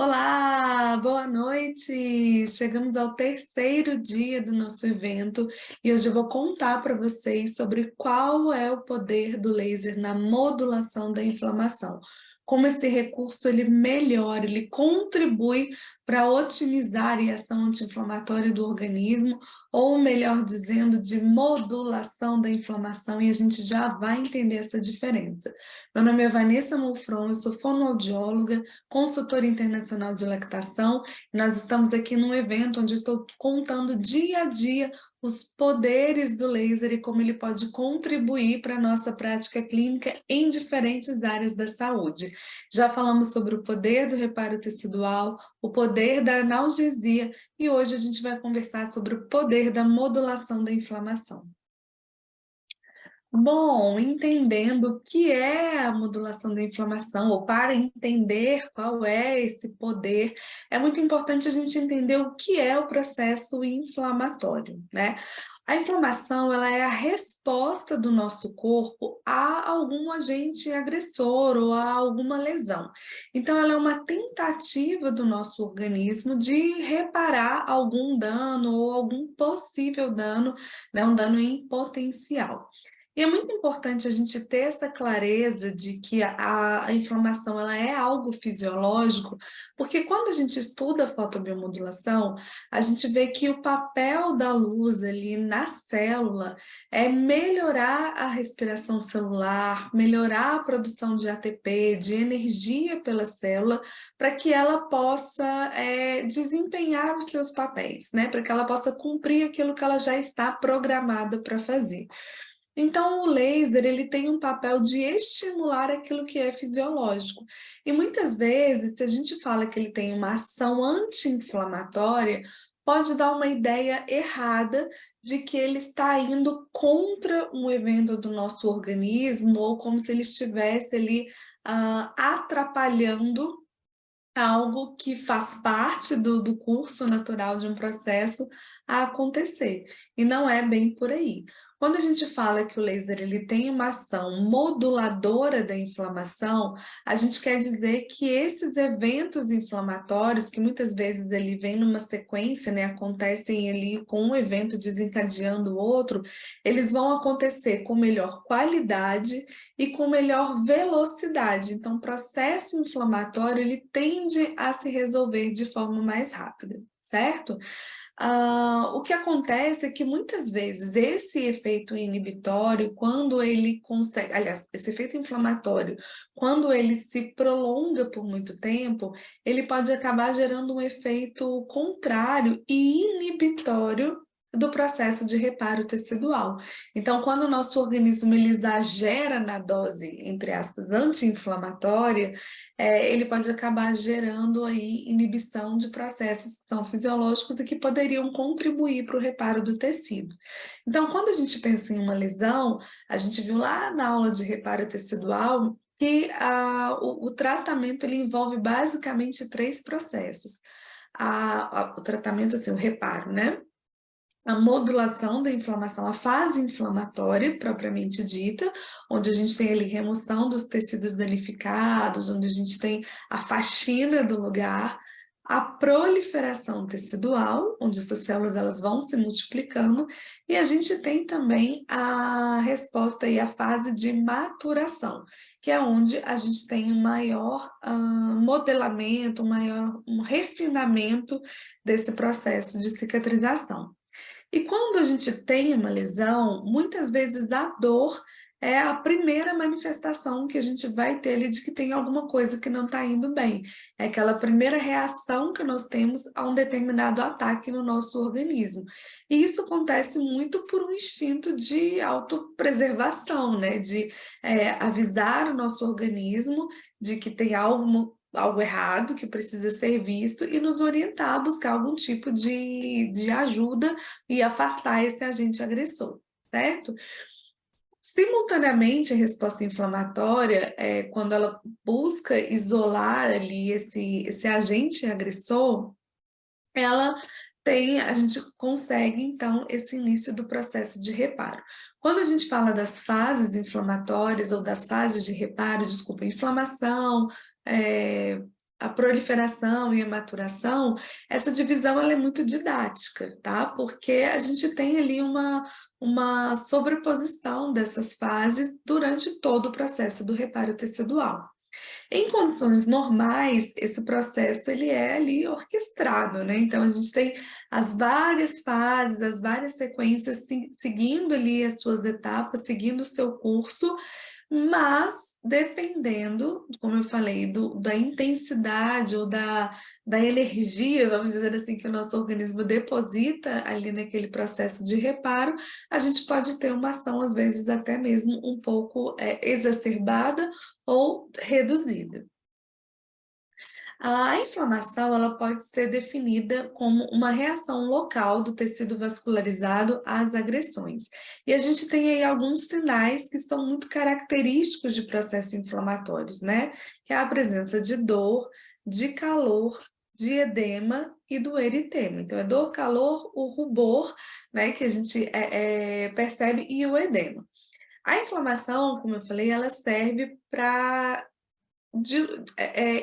Olá, boa noite! Chegamos ao terceiro dia do nosso evento e hoje eu vou contar para vocês sobre qual é o poder do laser na modulação da inflamação. Como esse recurso ele melhora, ele contribui para otimizar a ação anti-inflamatória do organismo, ou melhor dizendo, de modulação da inflamação, e a gente já vai entender essa diferença. Meu nome é Vanessa Molfron, eu sou fonoaudióloga, consultora internacional de lactação. Nós estamos aqui num evento onde eu estou contando dia a dia os poderes do laser e como ele pode contribuir para a nossa prática clínica em diferentes áreas da saúde. Já falamos sobre o poder do reparo tecidual, o poder da analgesia e hoje a gente vai conversar sobre o poder da modulação da inflamação. Bom, entendendo o que é a modulação da inflamação, ou para entender qual é esse poder, é muito importante a gente entender o que é o processo inflamatório, né? A inflamação, ela é a resposta do nosso corpo a algum agente agressor ou a alguma lesão. Então, ela é uma tentativa do nosso organismo de reparar algum dano ou algum possível dano, né? Um dano em potencial. E é muito importante a gente ter essa clareza de que a inflamação ela é algo fisiológico, porque quando a gente estuda a fotobiomodulação, a gente vê que o papel da luz ali na célula é melhorar a respiração celular, melhorar a produção de ATP, de energia pela célula, para que ela possa desempenhar os seus papéis, né? Para que ela possa cumprir aquilo que ela já está programada para fazer. Então, o laser ele tem um papel de estimular aquilo que é fisiológico. E muitas vezes, se a gente fala que ele tem uma ação anti-inflamatória, pode dar uma ideia errada de que ele está indo contra um evento do nosso organismo, ou como se ele estivesse ali atrapalhando algo que faz parte do curso natural de um processo a acontecer. E não é bem por aí. Quando a gente fala que o laser ele tem uma ação moduladora da inflamação, a gente quer dizer que esses eventos inflamatórios, que muitas vezes ele vem numa sequência, né, acontecem ali com um evento desencadeando o outro, eles vão acontecer com melhor qualidade e com melhor velocidade. Então, o processo inflamatório ele tende a se resolver de forma mais rápida, certo? O que acontece é que muitas vezes esse efeito inibitório, quando ele consegue, aliás, esse efeito inflamatório, quando ele se prolonga por muito tempo, ele pode acabar gerando um efeito contrário e inibitório do processo de reparo tecidual. Então, quando o nosso organismo ele exagera na dose, entre aspas, anti-inflamatória, ele pode acabar gerando aí inibição de processos que são fisiológicos e que poderiam contribuir para o reparo do tecido. Então, quando a gente pensa em uma lesão, a gente viu lá na aula de reparo tecidual que o tratamento ele envolve basicamente três processos. O tratamento, assim, o reparo, né? A modulação da inflamação, a fase inflamatória propriamente dita, onde a gente tem ali remoção dos tecidos danificados, onde a gente tem a faxina do lugar, a proliferação tecidual, onde essas células elas vão se multiplicando, e a gente tem também a resposta e a fase de maturação, que é onde a gente tem um maior modelamento, um refinamento desse processo de cicatrização. E quando a gente tem uma lesão, muitas vezes a dor é a primeira manifestação que a gente vai ter ali de que tem alguma coisa que não está indo bem. É aquela primeira reação que nós temos a um determinado ataque no nosso organismo. E isso acontece muito por um instinto de autopreservação, né? De avisar o nosso organismo de que tem algo errado que precisa ser visto e nos orientar a buscar algum tipo de ajuda e afastar esse agente agressor, certo? Simultaneamente, a resposta inflamatória, quando ela busca isolar ali esse agente agressor, a gente consegue, então, esse início do processo de reparo. Quando a gente fala das fases inflamatórias ou das fases de reparo, desculpa, inflamação, a proliferação e a maturação, essa divisão ela é muito didática, tá? Porque a gente tem ali uma sobreposição dessas fases durante todo o processo do reparo tecidual. Em condições normais, esse processo ele é ali orquestrado, né? Então a gente tem as várias fases, as várias sequências seguindo ali as suas etapas, seguindo o seu curso, mas dependendo, como eu falei, da intensidade ou da energia, vamos dizer assim, que o nosso organismo deposita ali naquele processo de reparo, a gente pode ter uma ação, às vezes, até mesmo um pouco exacerbada ou reduzida. A inflamação ela pode ser definida como uma reação local do tecido vascularizado às agressões. E a gente tem aí alguns sinais que são muito característicos de processos inflamatórios, né? Que é a presença de dor, de calor, de edema e do eritema. Então, é dor, calor, o rubor, né, que a gente percebe, e o edema. A inflamação, como eu falei, ela serve para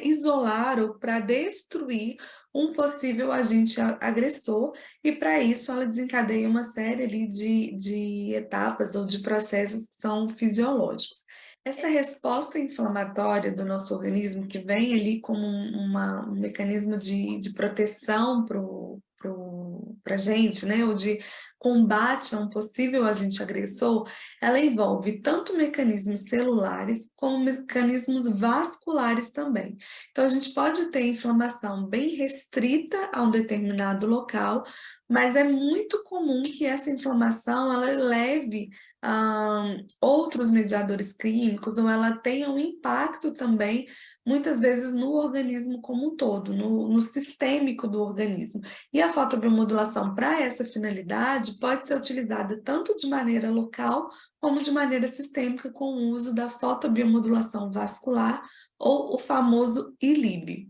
isolar ou para destruir um possível agente agressor, e para isso ela desencadeia uma série ali de etapas ou de processos que são fisiológicos. Essa resposta inflamatória do nosso organismo, que vem ali como um mecanismo de proteção para a gente, né, ou de combate a um possível agente agressor, ela envolve tanto mecanismos celulares como mecanismos vasculares também. Então, a gente pode ter inflamação bem restrita a um determinado local, mas é muito comum que essa inflamação ela leve outros mediadores químicos, ou ela tenha um impacto também, muitas vezes, no organismo como um todo, no sistêmico do organismo. E a fotobiomodulação, para essa finalidade, pode ser utilizada tanto de maneira local, como de maneira sistêmica, com o uso da fotobiomodulação vascular, ou o famoso ILIB.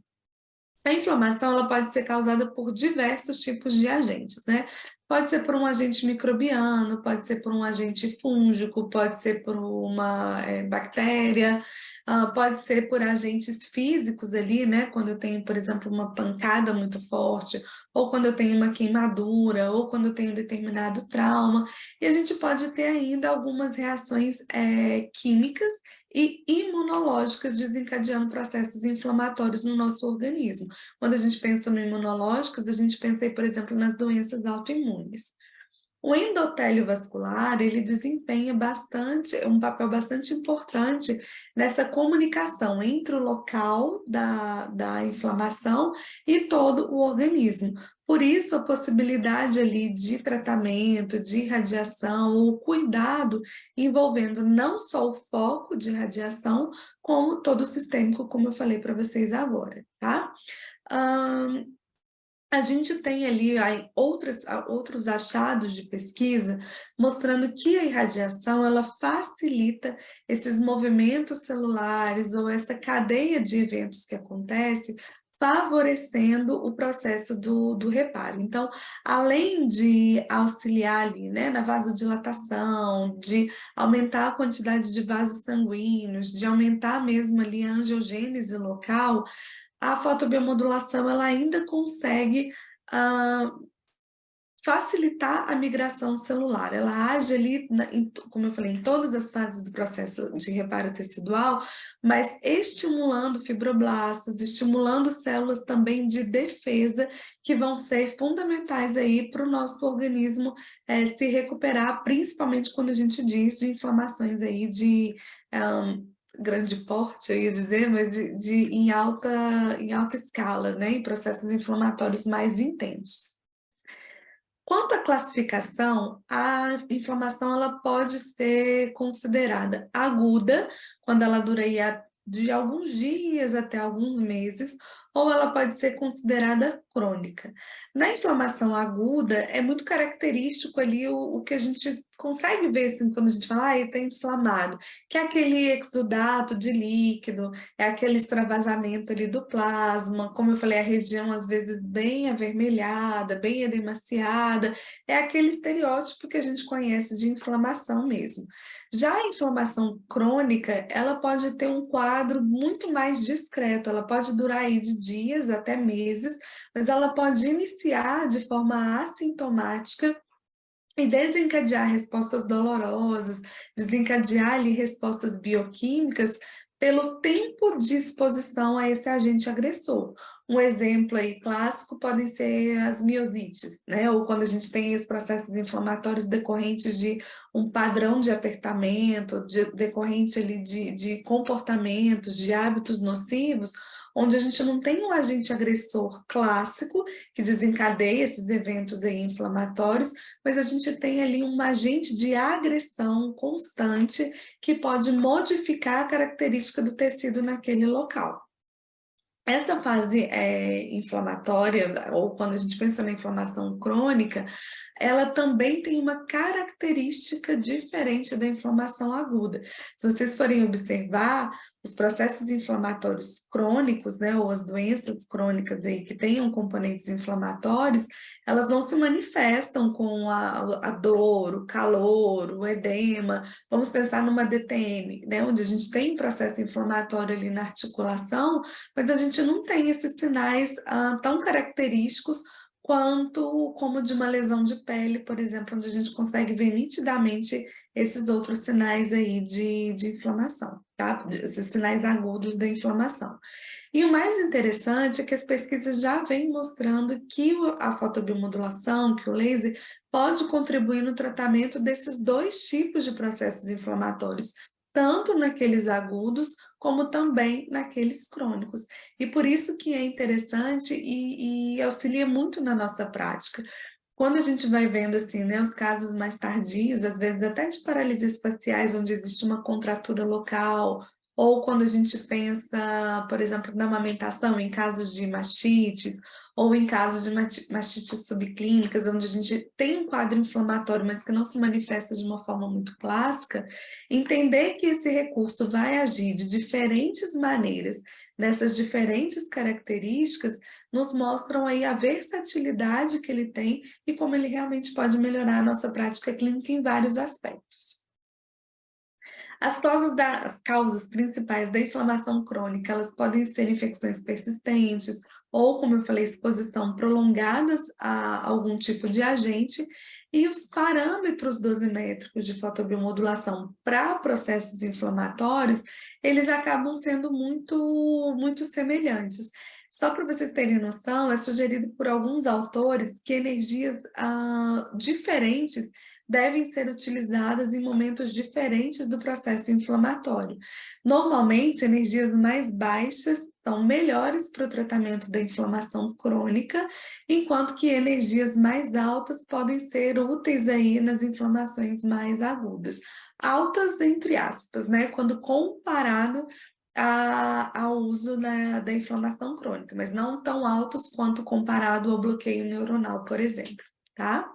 A inflamação ela pode ser causada por diversos tipos de agentes, né? Pode ser por um agente microbiano, pode ser por um agente fúngico, pode ser por uma bactéria, pode ser por agentes físicos ali, né? Quando eu tenho, por exemplo, uma pancada muito forte, ou quando eu tenho uma queimadura, ou quando eu tenho um determinado trauma. E a gente pode ter ainda algumas reações químicas e imunológicas desencadeando processos inflamatórios no nosso organismo. Quando a gente pensa no imunológicos, a gente pensa aí, por exemplo, nas doenças autoimunes. O endotélio vascular, ele desempenha um papel bastante importante nessa comunicação entre o local da inflamação e todo o organismo. Por isso, a possibilidade ali de tratamento, de radiação, ou cuidado envolvendo não só o foco de radiação, como todo o sistêmico, como eu falei para vocês agora, tá? A gente tem ali outros achados de pesquisa mostrando que a irradiação ela facilita esses movimentos celulares ou essa cadeia de eventos que acontece, favorecendo o processo do reparo. Então, além de auxiliar ali, né, na vasodilatação, de aumentar a quantidade de vasos sanguíneos, de aumentar mesmo ali a angiogênese local, a fotobiomodulação ela ainda consegue ah, facilitar a migração celular. Ela age ali, como eu falei, em todas as fases do processo de reparo tecidual, mas estimulando fibroblastos, estimulando células também de defesa, que vão ser fundamentais aí para o nosso organismo se recuperar, principalmente quando a gente diz de inflamações aí de grande porte, eu ia dizer, mas em alta escala, né, em processos inflamatórios mais intensos. Quanto à classificação, a inflamação ela pode ser considerada aguda, quando ela dura aí de alguns dias até alguns meses, ou ela pode ser considerada crônica. Na inflamação aguda, é muito característico ali o que a gente consegue ver assim, quando a gente fala, ah, ele está inflamado, que é aquele exudato de líquido, é aquele extravasamento ali do plasma, como eu falei, a região às vezes bem avermelhada, bem edemaciada, é aquele estereótipo que a gente conhece de inflamação mesmo. Já a inflamação crônica, ela pode ter um quadro muito mais discreto, ela pode durar aí de dias até meses, mas ela pode iniciar de forma assintomática e desencadear respostas dolorosas, desencadear ali respostas bioquímicas pelo tempo de exposição a esse agente agressor. Um exemplo aí clássico podem ser as miosites, né? Ou quando a gente tem os processos inflamatórios decorrentes de um padrão de apertamento, decorrente ali de comportamentos, de hábitos nocivos, onde a gente não tem um agente agressor clássico que desencadeia esses eventos aí inflamatórios, mas a gente tem ali um agente de agressão constante que pode modificar a característica do tecido naquele local. Essa fase inflamatória, ou quando a gente pensa na inflamação crônica, ela também tem uma característica diferente da inflamação aguda. Se vocês forem observar, os processos inflamatórios crônicos, né, ou as doenças crônicas aí que tenham componentes inflamatórios, elas não se manifestam com a dor, o calor, o edema. Vamos pensar numa DTM, né, onde a gente tem processo inflamatório ali na articulação, mas a gente não tem esses sinais tão característicos quanto como de uma lesão de pele, por exemplo, onde a gente consegue ver nitidamente esses outros sinais aí de inflamação, tá? Esses sinais agudos da inflamação. E o mais interessante é que as pesquisas já vêm mostrando que a fotobiomodulação, que o laser, pode contribuir no tratamento desses dois tipos de processos inflamatórios, tanto naqueles agudos, como também naqueles crônicos. E por isso que é interessante e auxilia muito na nossa prática. Quando a gente vai vendo assim, né, os casos mais tardios, às vezes até de paralisias faciais, onde existe uma contratura local, ou quando a gente pensa, por exemplo, na amamentação, em casos de mastites, ou em casos de mastites subclínicas, onde a gente tem um quadro inflamatório, mas que não se manifesta de uma forma muito clássica, entender que esse recurso vai agir de diferentes maneiras, nessas diferentes características, nos mostram aí a versatilidade que ele tem e como ele realmente pode melhorar a nossa prática clínica em vários aspectos. As causas principais da inflamação crônica, elas podem ser infecções persistentes, ou, como eu falei, exposição prolongadas a algum tipo de agente, e os parâmetros dosimétricos de fotobiomodulação para processos inflamatórios, eles acabam sendo muito semelhantes. Só para vocês terem noção, é sugerido por alguns autores que energias diferentes devem ser utilizadas em momentos diferentes do processo inflamatório. Normalmente, energias mais baixas são melhores para o tratamento da inflamação crônica, enquanto que energias mais altas podem ser úteis aí nas inflamações mais agudas. Altas, entre aspas, né? Quando comparado ao uso da inflamação crônica, mas não tão altos quanto comparado ao bloqueio neuronal, por exemplo, tá?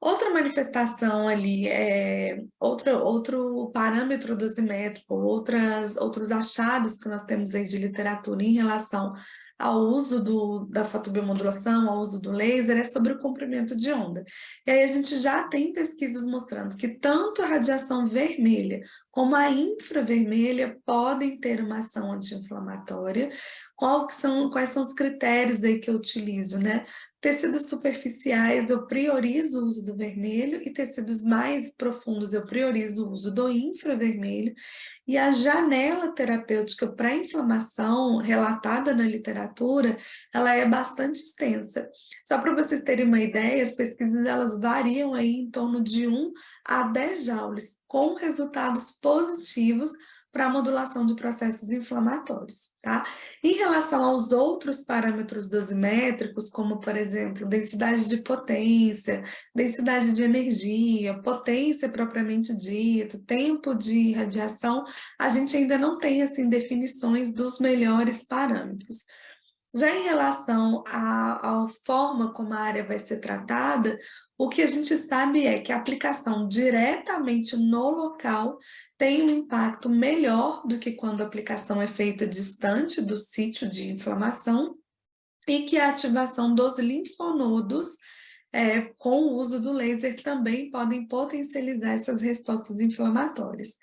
Outra manifestação ali, outro parâmetro dosimétrico, outros achados que nós temos aí de literatura em relação ao uso da fotobiomodulação, ao uso do laser, é sobre o comprimento de onda. E aí a gente já tem pesquisas mostrando que tanto a radiação vermelha como a infravermelha podem ter uma ação anti-inflamatória. Quais são os critérios aí que eu utilizo, né? Tecidos superficiais, eu priorizo o uso do vermelho, e tecidos mais profundos, eu priorizo o uso do infravermelho. E a janela terapêutica para inflamação, relatada na literatura, ela é bastante extensa. Só para vocês terem uma ideia, as pesquisas elas variam aí em torno de 1 a 10 joules, com resultados positivos para a modulação de processos inflamatórios, tá? Em relação aos outros parâmetros dosimétricos, como, por exemplo, densidade de potência, densidade de energia, potência propriamente dito, tempo de radiação, a gente ainda não tem, assim, definições dos melhores parâmetros. Já em relação à forma como a área vai ser tratada, o que a gente sabe é que a aplicação diretamente no local tem um impacto melhor do que quando a aplicação é feita distante do sítio de inflamação, e que a ativação dos linfonodos com o uso do laser também podem potencializar essas respostas inflamatórias.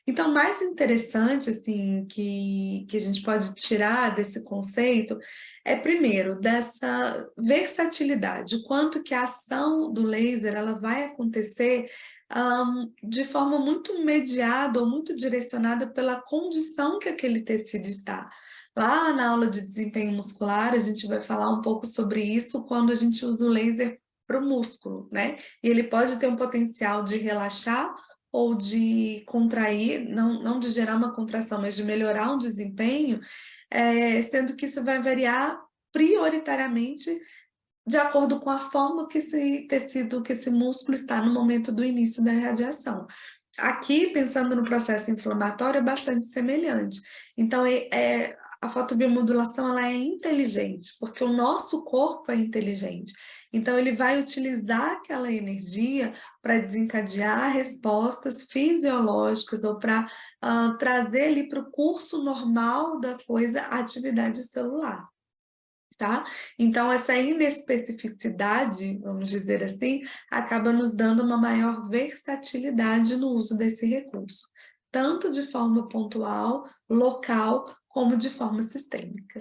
Então, mais interessante, assim, que a gente pode tirar desse conceito é, primeiro, dessa versatilidade, o quanto que a ação do laser ela vai acontecer de forma muito mediada ou muito direcionada pela condição que aquele tecido está. Lá na aula de desempenho muscular, a gente vai falar um pouco sobre isso quando a gente usa o laser para o músculo, né? E ele pode ter um potencial de relaxar ou de contrair, não de gerar uma contração, mas de melhorar um desempenho, sendo que isso vai variar prioritariamente de acordo com a forma que esse tecido, que esse músculo está no momento do início da radiação. Aqui, pensando no processo inflamatório, é bastante semelhante. Então, a fotobiomodulação ela é inteligente, porque o nosso corpo é inteligente. Então, ele vai utilizar aquela energia para desencadear respostas fisiológicas ou para trazer ali para o curso normal da coisa a atividade celular. Tá? Então, essa inespecificidade, vamos dizer assim, acaba nos dando uma maior versatilidade no uso desse recurso, tanto de forma pontual, local, como de forma sistêmica.